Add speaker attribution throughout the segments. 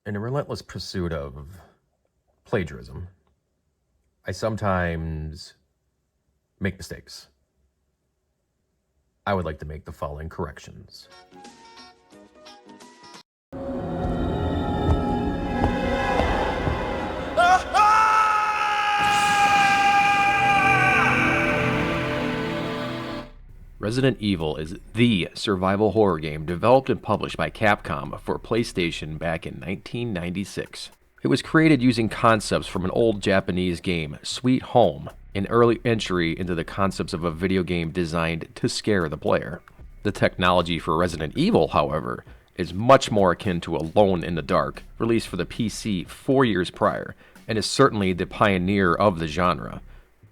Speaker 1: In a relentless pursuit of plagiarism, I sometimes make mistakes. I would like to make the following corrections. Resident Evil is the survival horror game developed and published by Capcom for PlayStation back in 1996. It was created using concepts from an old Japanese game, Sweet Home, an early entry into the concepts of a video game designed to scare the player. The technology for Resident Evil, however, is much more akin to Alone in the Dark, released for the PC 4 years prior, and is certainly the pioneer of the genre.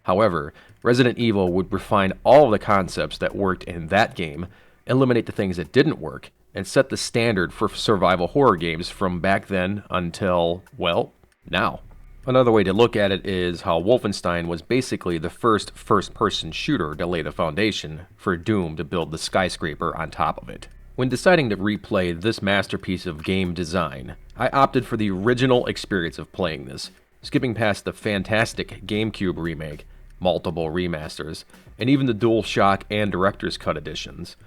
Speaker 1: However, Resident Evil would refine all of the concepts that worked in that game, eliminate the things that didn't work, and set the standard for survival horror games from back then until, well, now. Another way to look at it is how Wolfenstein was basically the first-person shooter to lay the foundation for Doom to build the skyscraper on top of it. When deciding to replay this masterpiece of game design, I opted for the original experience of playing this, skipping past the fantastic GameCube remake, multiple remasters, and even the DualShock and Director's Cut editions.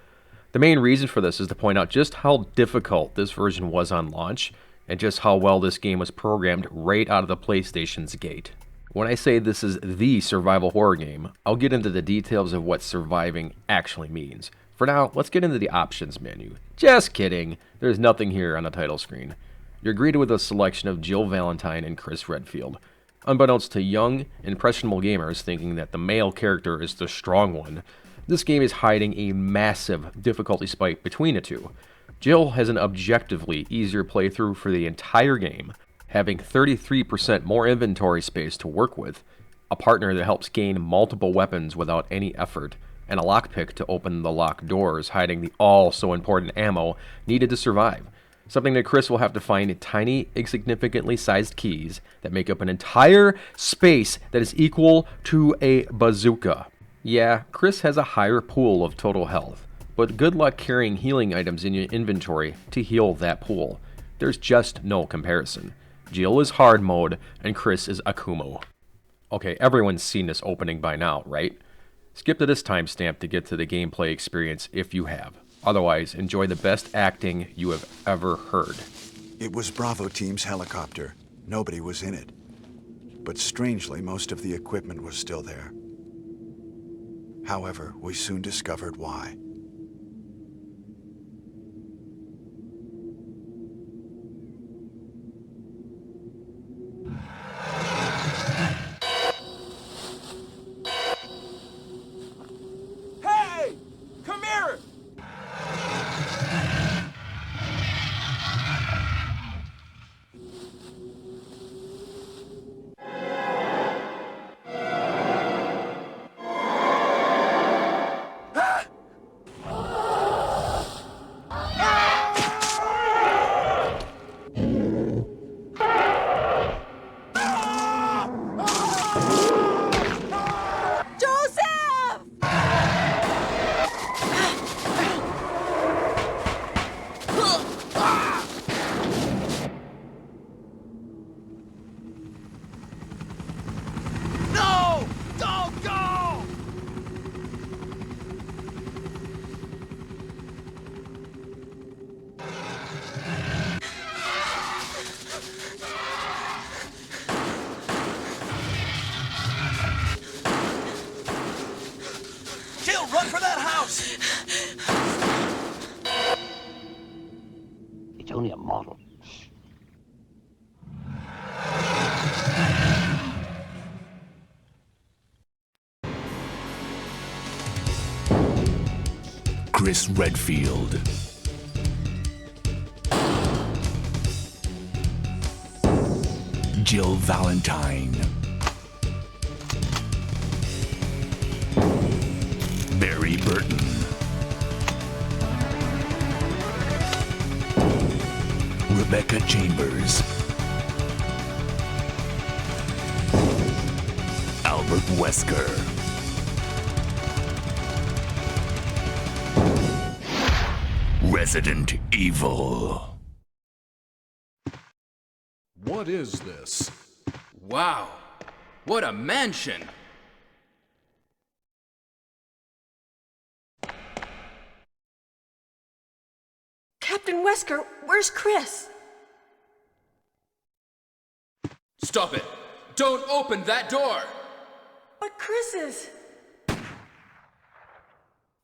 Speaker 1: The main reason for this is to point out just how difficult this version was on launch, and just how well this game was programmed right out of the PlayStation's gate. When I say this is the survival horror game, I'll get into the details of what surviving actually means. For now, let's get into the options menu. Just kidding, there's nothing here on the title screen. You're greeted with a selection of Jill Valentine and Chris Redfield. Unbeknownst to young, impressionable gamers thinking that the male character is the strong one, this game is hiding a massive difficulty spike between the two. Jill has an objectively easier playthrough for the entire game, having 33% more inventory space to work with, a partner that helps gain multiple weapons without any effort, and a lockpick to open the locked doors, hiding the all-so-important ammo needed to survive. Something that Chris will have to find tiny, insignificantly sized keys that make up an entire space that is equal to a bazooka. Yeah, Chris has a higher pool of total health, but good luck carrying healing items in your inventory to heal that pool. There's just no comparison. Jill is hard mode, and Chris is Akumo. Okay, everyone's seen this opening by now, right? Skip to this timestamp to get to the gameplay experience if you have. Otherwise, enjoy the best acting you have ever heard.
Speaker 2: It was Bravo Team's helicopter. Nobody was in it. But strangely, most of the equipment was still there. However, we soon discovered why.
Speaker 3: Hey! Come here!
Speaker 4: Joseph!
Speaker 3: No! Don't go! Jill, run for that house!
Speaker 5: It's only a model.
Speaker 6: Chris Redfield. Jill Valentine. Barry Burton. Rebecca Chambers. Albert Wesker. Resident Evil.
Speaker 4: What is this?
Speaker 5: Wow, what a mansion!
Speaker 7: Captain Wesker, where's Chris?
Speaker 5: Stop it! Don't open that door!
Speaker 7: But Chris is...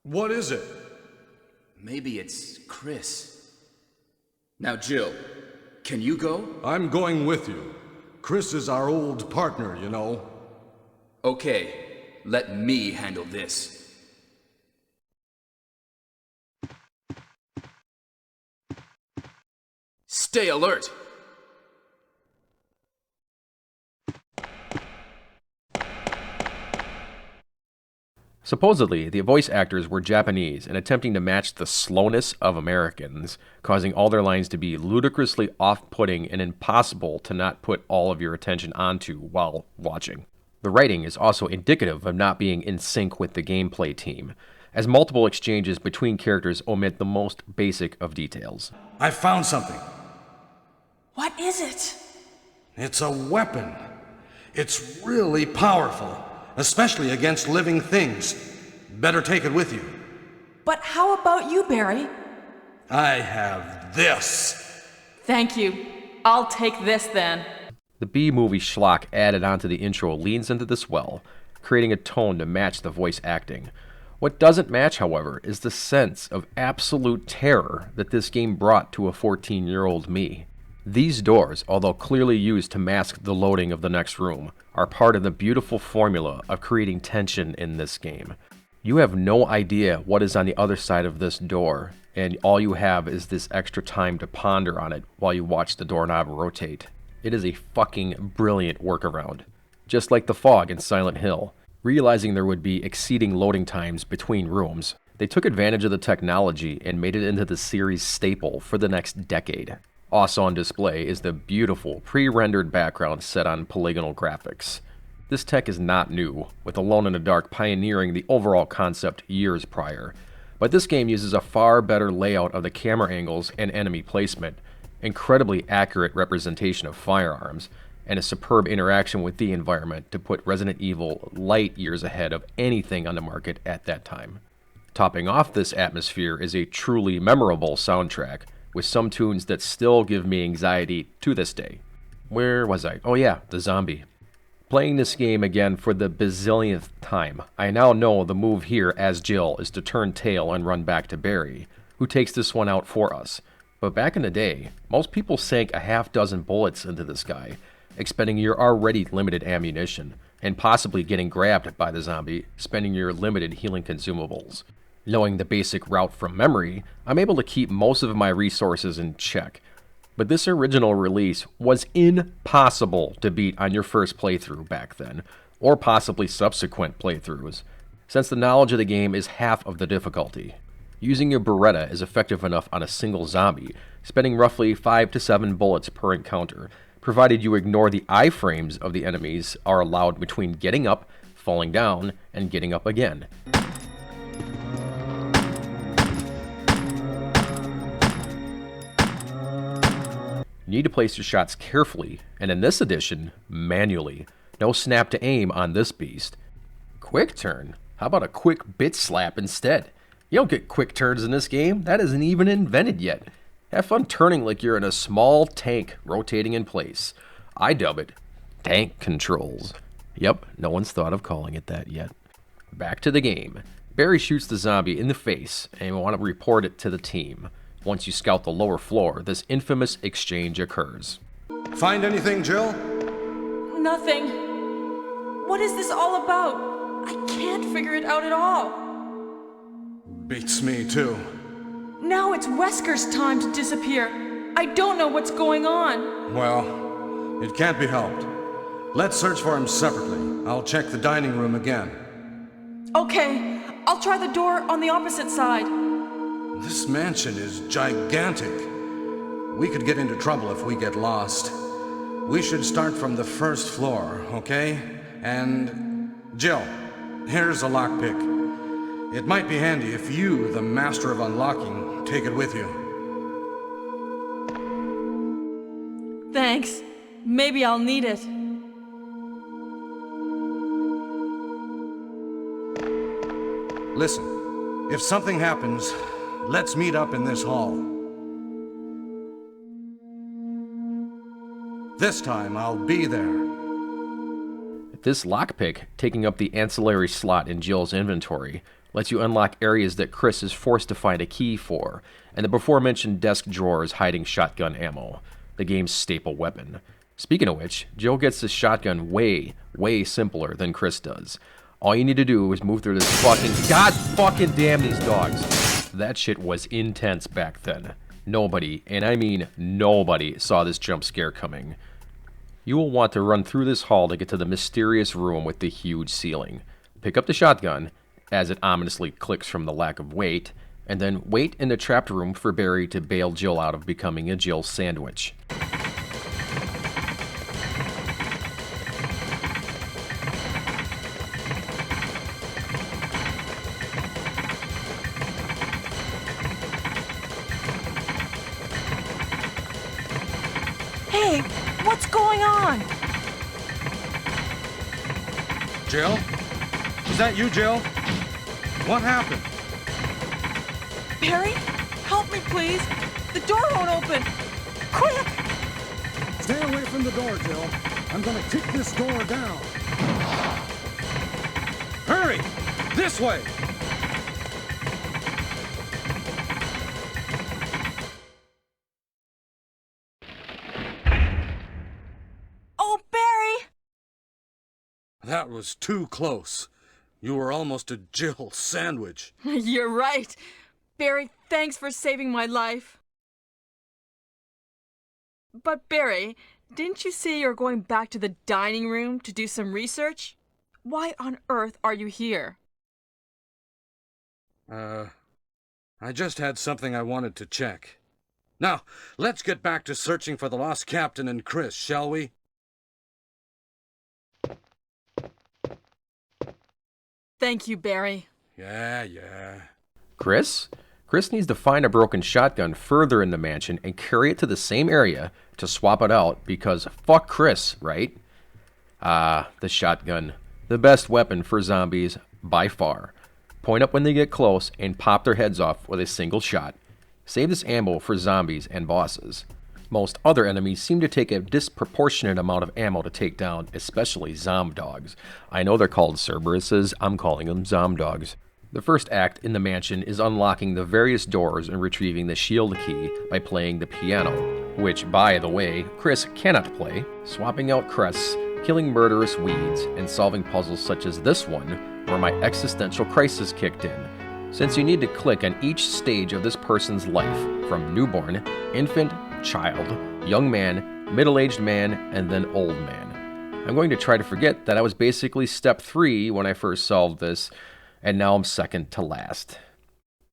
Speaker 4: What is it?
Speaker 5: Maybe it's Chris. Now, Jill, can you go?
Speaker 4: I'm going with you. Chris is our old partner, you know.
Speaker 5: Okay, let me handle this. Stay alert!
Speaker 1: Supposedly, the voice actors were Japanese and attempting to match the slowness of Americans, causing all their lines to be ludicrously off-putting and impossible to not put all of your attention onto while watching. The writing is also indicative of not being in sync with the gameplay team, as multiple exchanges between characters omit the most basic of details.
Speaker 8: I found something.
Speaker 7: What is it?
Speaker 8: It's a weapon. It's really powerful, especially against living things. Better take it with you.
Speaker 7: But how about you, Barry?
Speaker 8: I have this.
Speaker 7: Thank you. I'll take this then.
Speaker 1: The B-movie schlock added onto the intro leans into this well, creating a tone to match the voice acting. What doesn't match, however, is the sense of absolute terror that this game brought to a 14-year-old me. These doors, although clearly used to mask the loading of the next room, are part of the beautiful formula of creating tension in this game. You have no idea what is on the other side of this door, and all you have is this extra time to ponder on it while you watch the doorknob rotate. It is a fucking brilliant workaround. Just like the fog in Silent Hill, realizing there would be exceeding loading times between rooms, they took advantage of the technology and made it into the series' staple for the next decade. Also on display is the beautiful pre-rendered background set on polygonal graphics. This tech is not new, with Alone in the Dark pioneering the overall concept years prior, but this game uses a far better layout of the camera angles and enemy placement, incredibly accurate representation of firearms, and a superb interaction with the environment to put Resident Evil light years ahead of anything on the market at that time. Topping off this atmosphere is a truly memorable soundtrack, with some tunes that still give me anxiety to this day. Where was I? Oh yeah, the zombie. Playing this game again for the bazillionth time, I now know the move here as Jill is to turn tail and run back to Barry, who takes this one out for us. But back in the day, most people sank a half dozen bullets into this guy, expending your already limited ammunition, and possibly getting grabbed by the zombie, spending your limited healing consumables. Knowing the basic route from memory, I'm able to keep most of my resources in check. But this original release was impossible to beat on your first playthrough back then, or possibly subsequent playthroughs, since the knowledge of the game is half of the difficulty. Using your Beretta is effective enough on a single zombie, spending roughly 5 to 7 bullets per encounter, provided you ignore the iframes of the enemies are allowed between getting up, falling down, and getting up again. You need to place your shots carefully, and in this edition, manually. No snap to aim on this beast. Quick turn? How about a quick bit slap instead? You don't get quick turns in this game. That isn't even invented yet. Have fun turning like you're in a small tank rotating in place. I dub it tank controls. Yep, no one's thought of calling it that yet. Back to the game. Barry shoots the zombie in the face, and you want to report it to the team. Once you scout the lower floor, this infamous exchange occurs.
Speaker 8: Find anything, Jill?
Speaker 7: Nothing. What is this all about? I can't figure it out at all.
Speaker 8: Beats me, too.
Speaker 7: Now it's Wesker's time to disappear. I don't know what's going on.
Speaker 8: Well, it can't be helped. Let's search for him separately. I'll check the dining room again.
Speaker 7: Okay, I'll try the door on the opposite side.
Speaker 8: This mansion is gigantic. We could get into trouble if we get lost. We should start from the first floor, okay? And Jill, here's a lockpick. It might be handy if you, the master of unlocking, take it with you.
Speaker 7: Thanks. Maybe I'll need it.
Speaker 8: Listen, if something happens, let's meet up in this hall. This time, I'll be there.
Speaker 1: This lockpick, taking up the ancillary slot in Jill's inventory, lets you unlock areas that Chris is forced to find a key for, and the before-mentioned desk drawers hiding shotgun ammo, the game's staple weapon. Speaking of which, Jill gets this shotgun way simpler than Chris does. All you need to do is move through this God fucking damn these dogs. That shit was intense back then. Nobody, and I mean nobody, saw this jump scare coming. You will want to run through this hall to get to the mysterious room with the huge ceiling. Pick up the shotgun, as it ominously clicks from the lack of weight, and then wait in the trapped room for Barry to bail Jill out of becoming a Jill sandwich.
Speaker 7: Hey, what's going on?
Speaker 8: Jill? Is that you, Jill? What happened?
Speaker 7: Barry, help me please. The door won't open. Quick!
Speaker 4: Stay away from the door, Jill. I'm gonna kick this door down.
Speaker 8: Hurry! This way!
Speaker 7: Oh, Barry!
Speaker 8: That was too close. You were almost a Jill sandwich.
Speaker 7: You're right. Barry, thanks for saving my life. But Barry, didn't you say you're going back to the dining room to do some research? Why on earth are you here?
Speaker 8: I just had something I wanted to check. Now, let's get back to searching for the lost captain and Chris, shall we?
Speaker 7: Thank you, Barry.
Speaker 8: Yeah.
Speaker 1: Chris? Chris needs to find a broken shotgun further in the mansion and carry it to the same area to swap it out because fuck Chris, right? The shotgun. The best weapon for zombies by far. Point up when they get close and pop their heads off with a single shot. Save this ammo for zombies and bosses. Most other enemies seem to take a disproportionate amount of ammo to take down, especially zomdogs. I know they're called Cerberuses, I'm calling them zomdogs. The first act in the mansion is unlocking the various doors and retrieving the shield key by playing the piano, which, by the way, Chris cannot play, swapping out crests, killing murderous weeds, and solving puzzles such as this one, where my existential crisis kicked in. Since you need to click on each stage of this person's life, from newborn, infant, child, young man, middle-aged man, and then old man. I'm going to try to forget that I was basically step 3 when I first solved this, and now I'm second to last.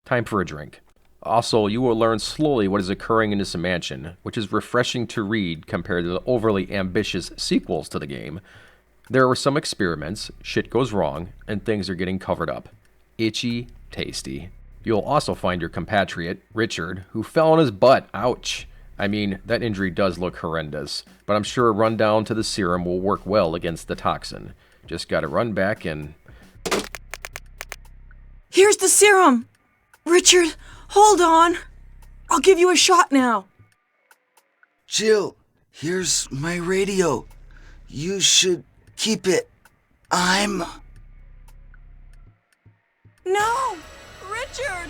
Speaker 1: Time for a drink. Also, you will learn slowly what is occurring in this mansion, which is refreshing to read compared to the overly ambitious sequels to the game. There were some experiments, shit goes wrong, and things are getting covered up. Itchy, tasty. You'll also find your compatriot, Richard, who fell on his butt. Ouch. I mean, that injury does look horrendous, but I'm sure a run down to the serum will work well against the toxin. Just gotta run back and...
Speaker 7: Here's the serum! Richard, hold on! I'll give you a shot now!
Speaker 9: Jill, here's my radio. You should keep it.
Speaker 7: No! Richard!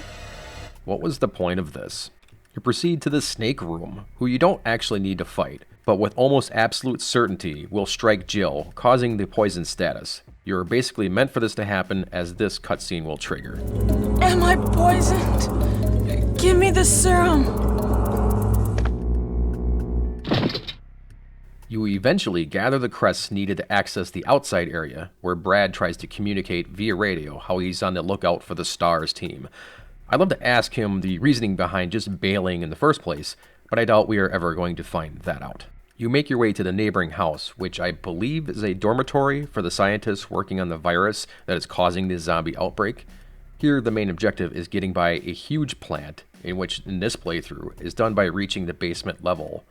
Speaker 1: What was the point of this? You proceed to the snake room, who you don't actually need to fight, but with almost absolute certainty will strike Jill, causing the poison status. You're basically meant for this to happen, as this cutscene will trigger.
Speaker 7: Am I poisoned? Give me the serum!
Speaker 1: You eventually gather the crests needed to access the outside area, where Brad tries to communicate via radio how he's on the lookout for the STARS team. I'd love to ask him the reasoning behind just bailing in the first place, but I doubt we are ever going to find that out. You make your way to the neighboring house, which I believe is a dormitory for the scientists working on the virus that is causing this zombie outbreak. Here, the main objective is getting by a huge plant, in which in this playthrough is done by reaching the basement level.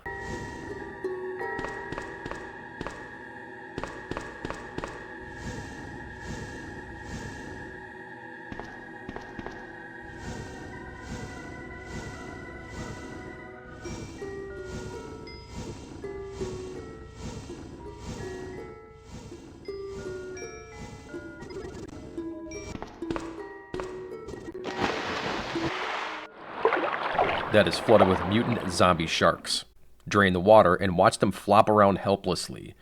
Speaker 1: that is flooded with mutant zombie sharks. Drain the water and watch them flop around helplessly.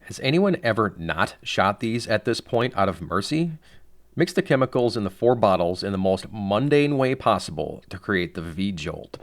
Speaker 1: Has anyone ever not shot these at this point out of mercy? Mix the chemicals in the 4 bottles in the most mundane way possible to create the V-Jolt.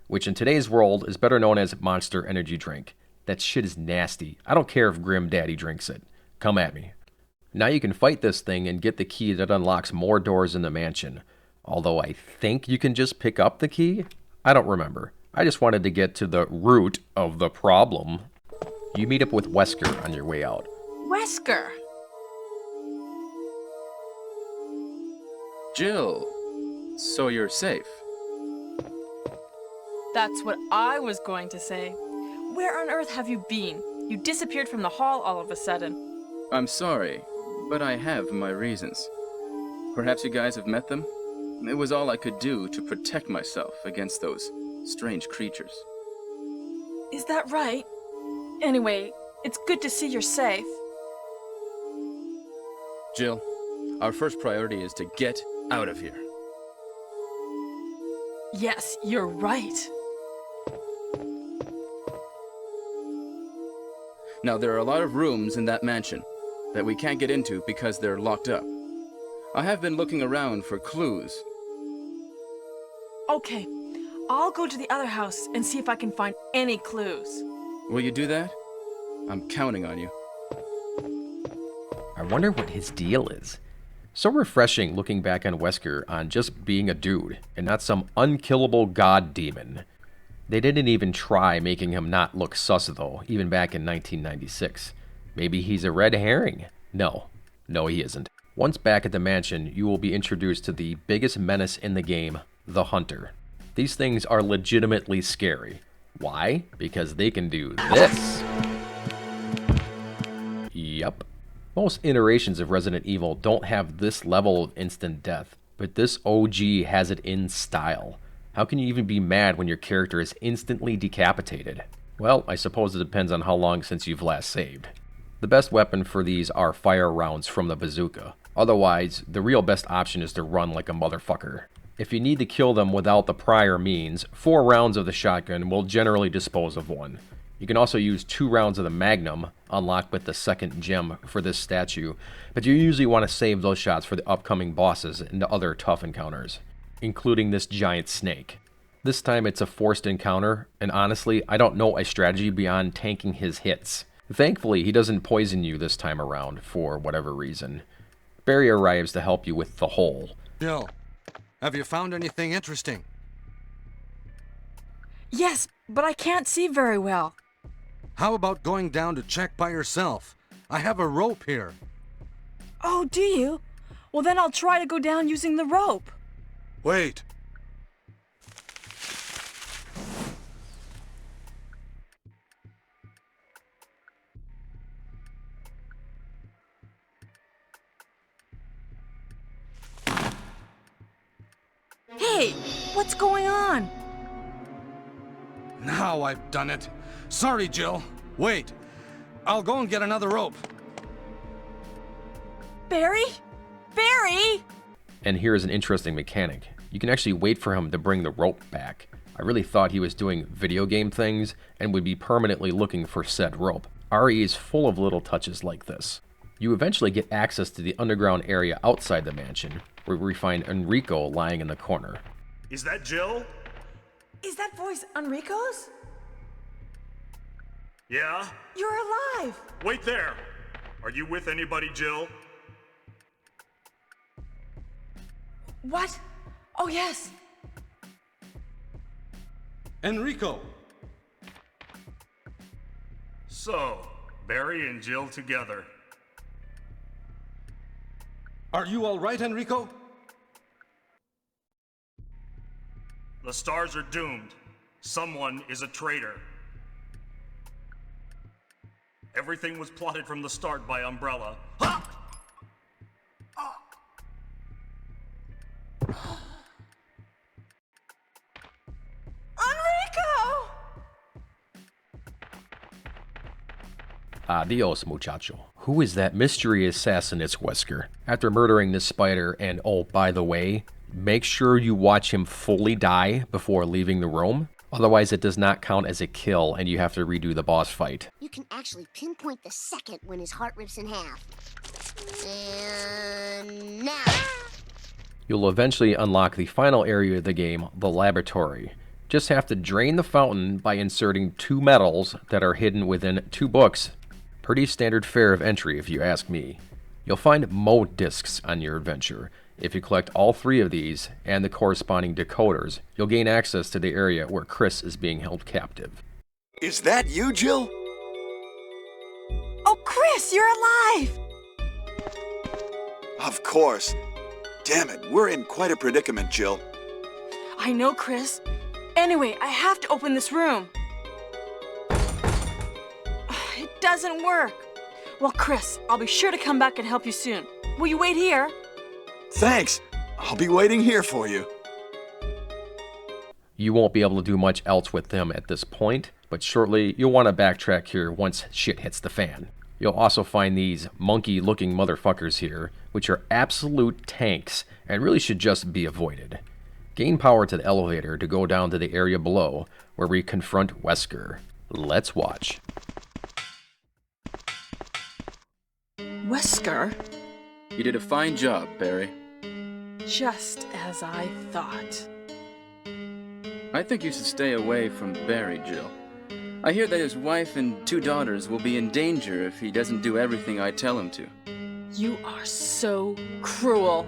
Speaker 1: Which in today's world is better known as Monster Energy Drink. That shit is nasty. I don't care if Grim Daddy drinks it. Come at me. Now you can fight this thing and get the key that unlocks more doors in the mansion. Although I think you can just pick up the key? I don't remember. I just wanted to get to the root of the problem. You meet up with Wesker on your way out.
Speaker 7: Wesker!
Speaker 5: Jill, so you're safe.
Speaker 7: That's what I was going to say. Where on earth have you been? You disappeared from the hall all of a sudden.
Speaker 5: I'm sorry, but I have my reasons. Perhaps you guys have met them? It was all I could do to protect myself against those strange creatures.
Speaker 7: Is that right? Anyway, it's good to see you're safe.
Speaker 5: Jill, our first priority is to get out of here.
Speaker 7: Yes, you're right.
Speaker 5: Now, there are a lot of rooms in that mansion that we can't get into because they're locked up. I have been looking around for clues.
Speaker 7: Okay, I'll go to the other house and see if I can find any clues.
Speaker 5: Will you do that? I'm counting on you.
Speaker 1: I wonder what his deal is. So refreshing looking back on Wesker on just being a dude and not some unkillable god demon. They didn't even try making him not look sus though, even back in 1996. Maybe he's a red herring? No, he isn't. Once back at the mansion, you will be introduced to the biggest menace in the game, the Hunter. These things are legitimately scary. Why? Because they can do this. Yup. Most iterations of Resident Evil don't have this level of instant death, but this OG has it in style. How can you even be mad when your character is instantly decapitated? Well, I suppose it depends on how long since you've last saved. The best weapon for these are fire rounds from the bazooka. Otherwise, the real best option is to run like a motherfucker. If you need to kill them without the prior means, 4 rounds of the shotgun will generally dispose of one. You can also use 2 rounds of the Magnum, unlocked with the second gem for this statue, but you usually want to save those shots for the upcoming bosses and the other tough encounters, including this giant snake. This time it's a forced encounter, and honestly, I don't know a strategy beyond tanking his hits. Thankfully, he doesn't poison you this time around, for whatever reason. Barry arrives to help you with the hole.
Speaker 8: Jill, have you found anything interesting?
Speaker 7: Yes, but I can't see very well.
Speaker 8: How about going down to check by yourself? I have a rope here.
Speaker 7: Oh, do you? Well, then I'll try to go down using the rope.
Speaker 8: Wait.
Speaker 7: Hey, what's going on?
Speaker 8: Now I've done it. Sorry, Jill. Wait. I'll go and get another rope.
Speaker 7: Barry? Barry!
Speaker 1: And here's an interesting mechanic. You can actually wait for him to bring the rope back. I really thought he was doing video game things and would be permanently looking for said rope. RE is full of little touches like this. You eventually get access to the underground area outside the mansion, where we find Enrico lying in the corner.
Speaker 3: Is that Jill?
Speaker 7: Is that voice Enrico's?
Speaker 3: Yeah?
Speaker 7: You're alive!
Speaker 3: Wait there! Are you with anybody, Jill?
Speaker 7: What? Oh, yes.
Speaker 8: Enrico!
Speaker 3: So, Barry and Jill together.
Speaker 8: Are you all right, Enrico?
Speaker 3: The stars are doomed. Someone is a traitor. Everything was plotted from the start by Umbrella. Ha!
Speaker 7: Enrico!
Speaker 1: Adios, muchacho. Who is that mystery assassin? It's Wesker. After murdering this spider, and oh, by the way, make sure you watch him fully die before leaving the room. Otherwise, it does not count as a kill, and you have to redo the boss fight.
Speaker 10: You can actually pinpoint the second when his heart rips in half. And now.
Speaker 1: You'll eventually unlock the final area of the game, the laboratory. Just have to drain the fountain by inserting 2 medals that are hidden within 2 books. Pretty standard fare of entry, if you ask me. You'll find mode discs on your adventure. If you collect all 3 of these, and the corresponding decoders, you'll gain access to the area where Chris is being held captive.
Speaker 2: Is that you, Jill?
Speaker 7: Oh, Chris, you're alive!
Speaker 2: Of course. Damn it, we're in quite a predicament, Jill.
Speaker 7: I know, Chris. Anyway, I have to open this room. It doesn't work. Well, Chris, I'll be sure to come back and help you soon. Will you wait here?
Speaker 2: Thanks. I'll be waiting here for you.
Speaker 1: You won't be able to do much else with them at this point, but shortly you'll want to backtrack here once shit hits the fan. You'll also find these monkey-looking motherfuckers here, which are absolute tanks and really should just be avoided. Gain power to the elevator to go down to the area below, where we confront Wesker. Let's watch.
Speaker 7: Wesker?
Speaker 5: You did a fine job, Barry.
Speaker 7: Just as I thought.
Speaker 5: I think you should stay away from Barry, Jill. I hear that his wife and 2 daughters will be in danger if he doesn't do everything I tell him to.
Speaker 7: You are so cruel.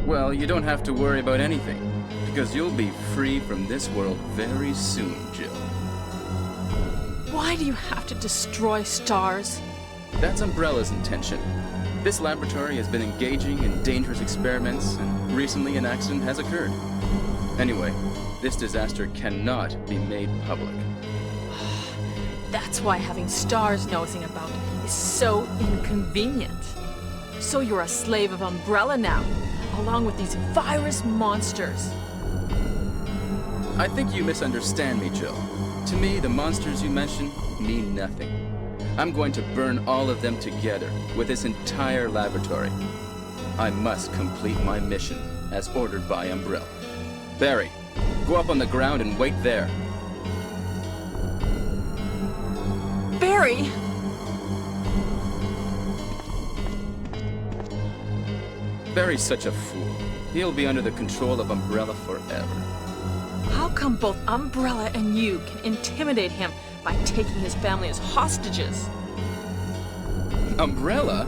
Speaker 5: Well, you don't have to worry about anything, because you'll be free from this world very soon, Jill.
Speaker 7: Why do you have to destroy stars?
Speaker 5: That's Umbrella's intention. This laboratory has been engaging in dangerous experiments, and recently an accident has occurred. Anyway, this disaster cannot be made public.
Speaker 7: That's why having stars nosing about is so inconvenient. So you're a slave of Umbrella now, along with these virus monsters.
Speaker 5: I think you misunderstand me, Jill. To me, the monsters you mention mean nothing. I'm going to burn all of them together with this entire laboratory. I must complete my mission as ordered by Umbrella. Barry, go up on the ground and wait there.
Speaker 7: Barry!
Speaker 5: Barry's such a fool. He'll be under the control of Umbrella forever.
Speaker 7: How come both Umbrella and you can intimidate him by taking his family as hostages?
Speaker 5: Umbrella?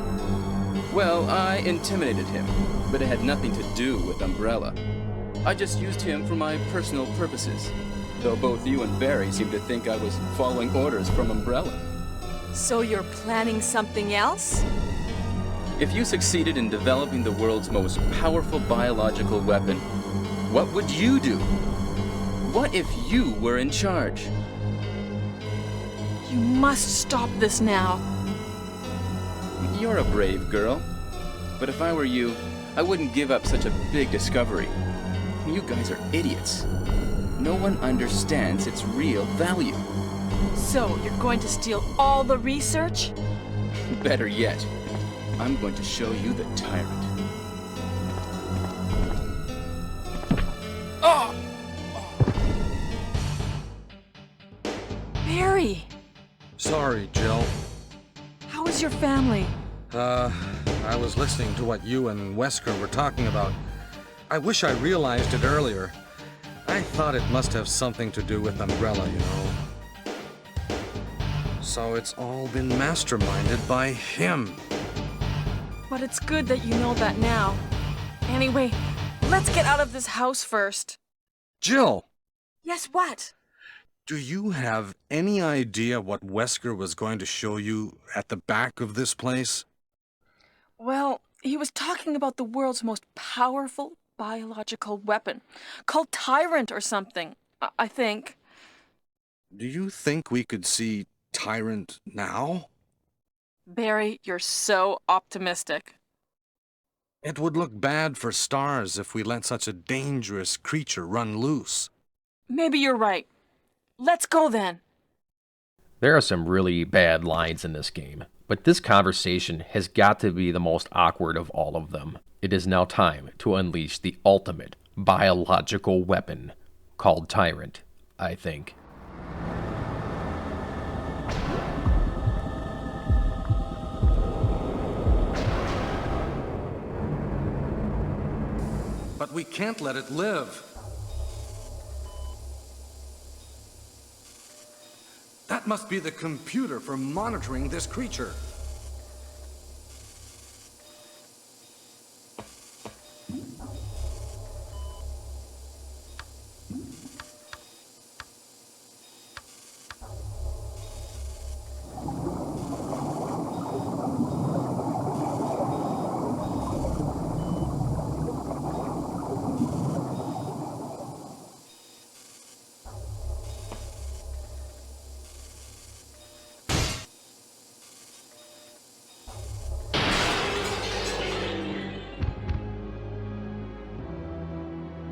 Speaker 5: Well, I intimidated him, but it had nothing to do with Umbrella. I just used him for my personal purposes, though both you and Barry seem to think I was following orders from Umbrella.
Speaker 7: So you're planning something else?
Speaker 5: If you succeeded in developing the world's most powerful biological weapon, what would you do? What if you were in charge?
Speaker 7: You must stop this now.
Speaker 5: You're a brave girl. But if I were you, I wouldn't give up such a big discovery. You guys are idiots. No one understands its real value.
Speaker 7: So you're going to steal all the research?
Speaker 5: Better yet, I'm going to show you the Tyrant. Oh!
Speaker 7: Barry!
Speaker 8: Sorry, Jill.
Speaker 7: How is your family?
Speaker 8: I was listening to what you and Wesker were talking about. I wish I realized it earlier. I thought it must have something to do with Umbrella, you know. So it's all been masterminded by him.
Speaker 7: But it's good that you know that now. Anyway, let's get out of this house first.
Speaker 8: Jill!
Speaker 7: Yes, what?
Speaker 8: Do you have any idea what Wesker was going to show you at the back of this place?
Speaker 7: Well, he was talking about the world's most powerful biological weapon, called Tyrant or something, I think.
Speaker 8: Do you think we could see Tyrant now?
Speaker 7: Barry, you're so optimistic.
Speaker 8: It would look bad for Stars if we let such a dangerous creature run loose.
Speaker 7: Maybe you're right. Let's go then.
Speaker 1: There are some really bad lines in this game, but this conversation has got to be the most awkward of all of them. It is now time to unleash the ultimate biological weapon, called Tyrant, I think.
Speaker 8: But we can't let it live. That must be the computer for monitoring this creature.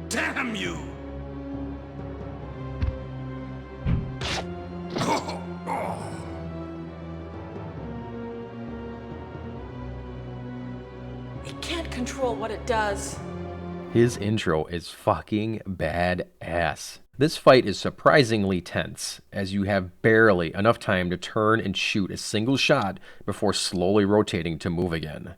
Speaker 8: Damn you!
Speaker 7: It can't control what it does.
Speaker 1: His intro is fucking badass. This fight is surprisingly tense, as you have barely enough time to turn and shoot a single shot before slowly rotating to move again.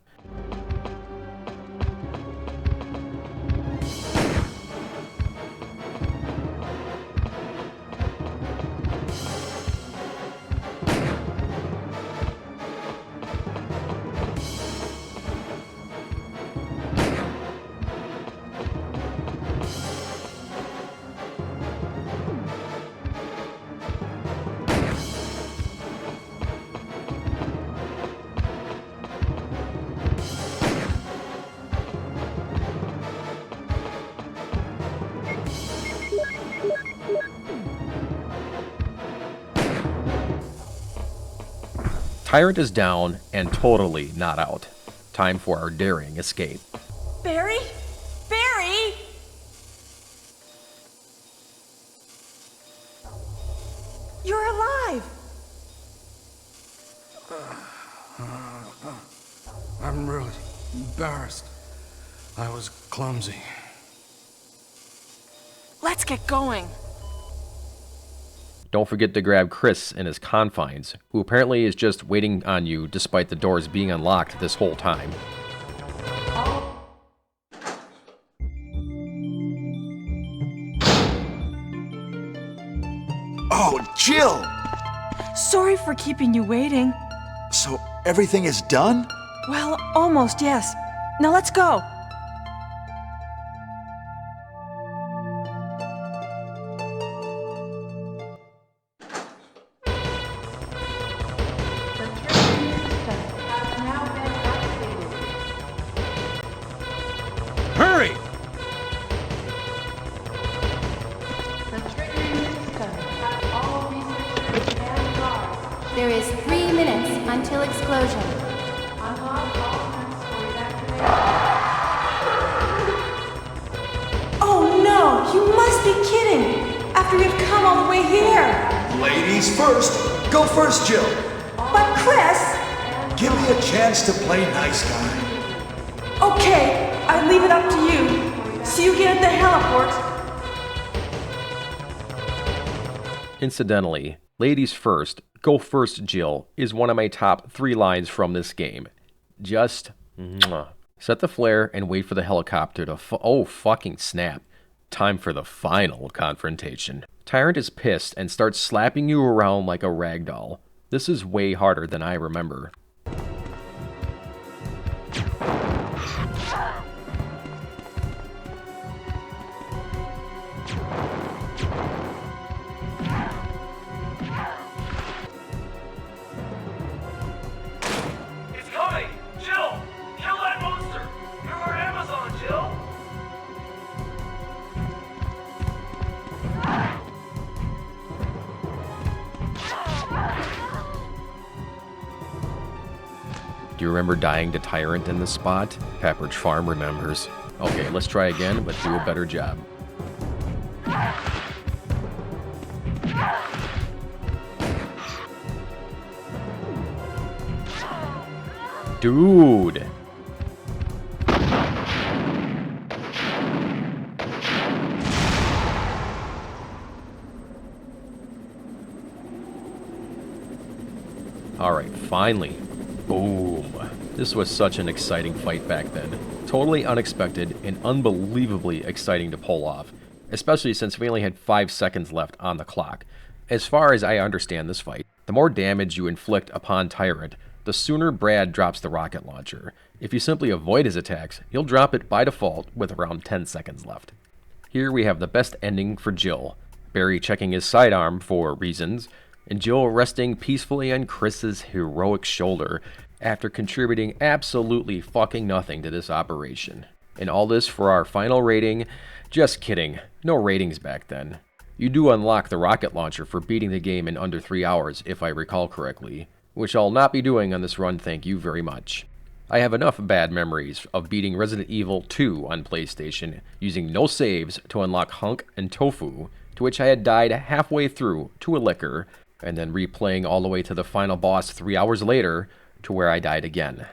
Speaker 1: Tyrant is down and totally not out. Time for our daring escape.
Speaker 7: Barry? Barry! You're alive!
Speaker 8: I'm really embarrassed. I was clumsy.
Speaker 7: Let's get going.
Speaker 1: Don't forget to grab Chris in his confines, who apparently is just waiting on you despite the doors being unlocked this whole time.
Speaker 2: Oh, Jill!
Speaker 7: Sorry for keeping you waiting.
Speaker 2: So everything is done?
Speaker 7: Well, almost, yes. Now let's go.
Speaker 8: Hurry!
Speaker 11: There is 3 minutes until explosion.
Speaker 7: Oh no! You must be kidding! After we've come all the way here!
Speaker 2: Ladies first. Go first, Jill.
Speaker 7: But Chris!
Speaker 2: Give me a chance to play nice guy.
Speaker 7: Okay, I leave it up to you. See you again at the heliport.
Speaker 1: Incidentally, ladies first, go first, Jill, is one of my top 3 lines from this game. Just set the flare and wait for the helicopter to oh fucking snap. Time for the final confrontation. Tyrant is pissed and starts slapping you around like a rag doll. This is way harder than I remember.
Speaker 3: It's coming! Jill! Kill that monster! You're our Amazon, Jill!
Speaker 1: you remember dying to Tyrant in this spot? Pepperidge Farm remembers. Okay, let's try again, but do a better job. Dude! Alright, finally. Boom. This was such an exciting fight back then. Totally unexpected and unbelievably exciting to pull off, especially since we only had 5 seconds left on the clock. As far as I understand this fight, the more damage you inflict upon Tyrant, the sooner Brad drops the rocket launcher. If you simply avoid his attacks, he'll drop it by default with around 10 seconds left. Here we have the best ending for Jill, Barry checking his sidearm for reasons, and Jill resting peacefully on Chris's heroic shoulder after contributing absolutely fucking nothing to this operation. And all this for our final rating? Just kidding, no ratings back then. You do unlock the rocket launcher for beating the game in under 3 hours, if I recall correctly, which I'll not be doing on this run, thank you very much. I have enough bad memories of beating Resident Evil 2 on PlayStation using no saves to unlock Hunk and Tofu, to which I had died halfway through to a liquor, and then replaying all the way to the final boss 3 hours later to where I died again.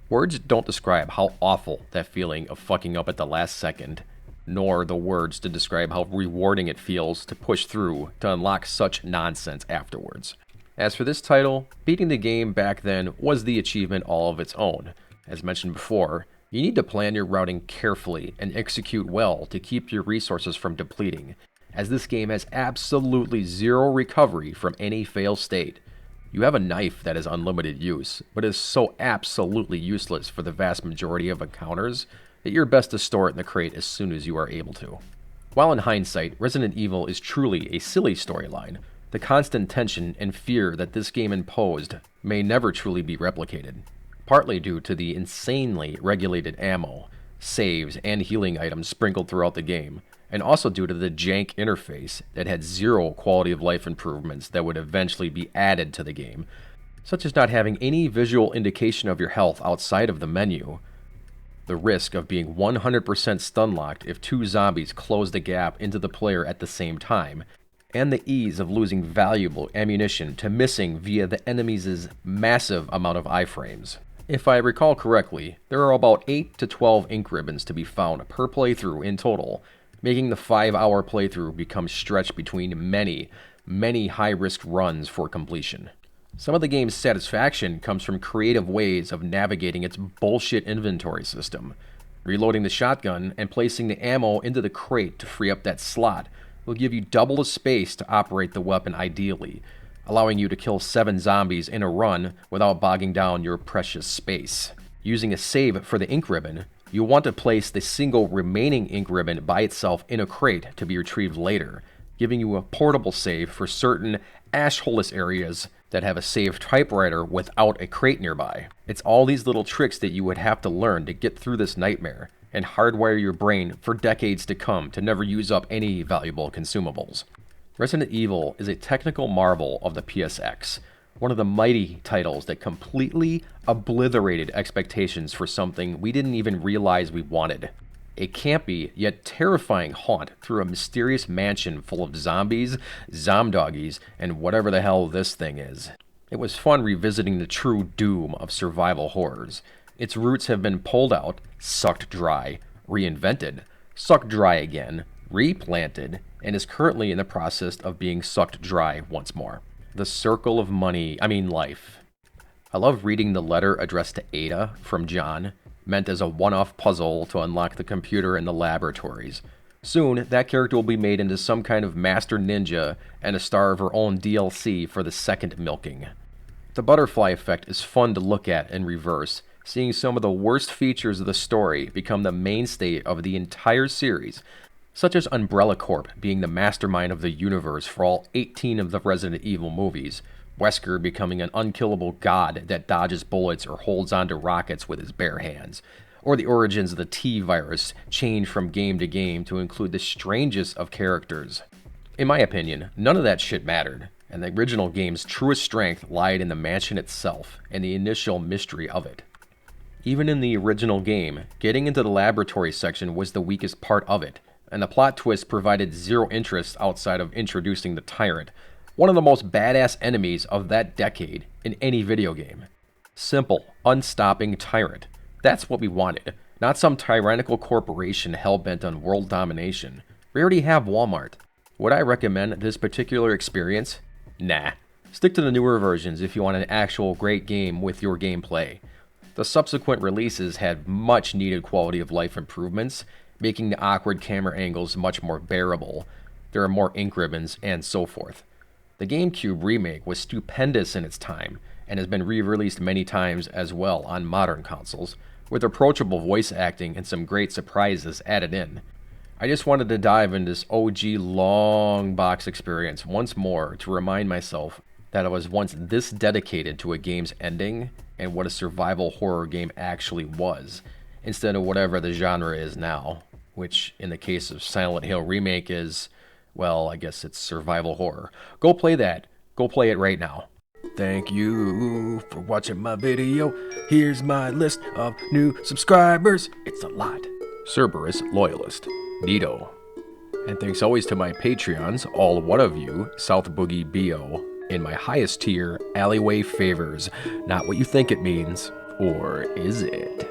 Speaker 1: Words don't describe how awful that feeling of fucking up at the last second, nor the words to describe how rewarding it feels to push through to unlock such nonsense afterwards. As for this title, beating the game back then was the achievement all of its own. As mentioned before, you need to plan your routing carefully and execute well to keep your resources from depleting, as this game has absolutely zero recovery from any fail state. You have a knife that has unlimited use, but is so absolutely useless for the vast majority of encounters that you're best to store it in the crate as soon as you are able to. While in hindsight, Resident Evil is truly a silly storyline, the constant tension and fear that this game imposed may never truly be replicated, partly due to the insanely regulated ammo, saves, and healing items sprinkled throughout the game, and also due to the jank interface that had zero quality of life improvements that would eventually be added to the game, such as not having any visual indication of your health outside of the menu, the risk of being 100% stun-locked if 2 zombies close the gap into the player at the same time, and the ease of losing valuable ammunition to missing via the enemy's massive amount of iframes. If I recall correctly, there are about 8 to 12 ink ribbons to be found per playthrough in total, making the 5-hour playthrough become stretched between many, many high-risk runs for completion. Some of the game's satisfaction comes from creative ways of navigating its bullshit inventory system. Reloading the shotgun and placing the ammo into the crate to free up that slot will give you double the space to operate the weapon ideally, allowing you to kill 7 zombies in a run without bogging down your precious space. Using a save for the ink ribbon, you want to place the single remaining ink ribbon by itself in a crate to be retrieved later, giving you a portable save for certain ashholeless areas that have a save typewriter without a crate nearby. It's all these little tricks that you would have to learn to get through this nightmare, and hardwire your brain for decades to come to never use up any valuable consumables. Resident Evil is a technical marvel of the PSX, one of the mighty titles that completely obliterated expectations for something we didn't even realize we wanted. A campy yet terrifying haunt through a mysterious mansion full of zombies, zomdoggies, and whatever the hell this thing is. It was fun revisiting the true doom of survival horrors. Its roots have been pulled out, sucked dry, reinvented, sucked dry again, replanted, and is currently in the process of being sucked dry once more. The circle of life. I love reading the letter addressed to Ada from John, meant as a one-off puzzle to unlock the computer in the laboratories. Soon, that character will be made into some kind of master ninja and a star of her own DLC for the second milking. The butterfly effect is fun to look at in reverse, seeing some of the worst features of the story become the mainstay of the entire series, such as Umbrella Corp being the mastermind of the universe for all 18 of the Resident Evil movies, Wesker becoming an unkillable god that dodges bullets or holds onto rockets with his bare hands, or the origins of the T-virus change from game to game to include the strangest of characters. In my opinion, none of that shit mattered, and the original game's truest strength lied in the mansion itself and the initial mystery of it. Even in the original game, getting into the laboratory section was the weakest part of it, and the plot twist provided zero interest outside of introducing the Tyrant, one of the most badass enemies of that decade in any video game. Simple, unstopping Tyrant. That's what we wanted, not some tyrannical corporation hell-bent on world domination. We already have Walmart. Would I recommend this particular experience? Nah. Stick to the newer versions if you want an actual great game with your gameplay. The subsequent releases had much needed quality of life improvements, making the awkward camera angles much more bearable. There are more ink ribbons, and so forth. The GameCube remake was stupendous in its time, and has been re-released many times as well on modern consoles, with approachable voice acting and some great surprises added in. I just wanted to dive into this OG long box experience once more to remind myself that I was once this dedicated to a game's ending and what a survival horror game actually was, instead of whatever the genre is now, which in the case of Silent Hill Remake is, well, I guess it's survival horror. Go play that. Go play it right now. Thank you for watching my video. Here's my list of new subscribers. It's a lot. Cerberus Loyalist, Nito. And thanks always to my Patreons, all one of you, South Boogie B.O., in my highest tier, Alleyway Favors. Not what you think it means, or is it?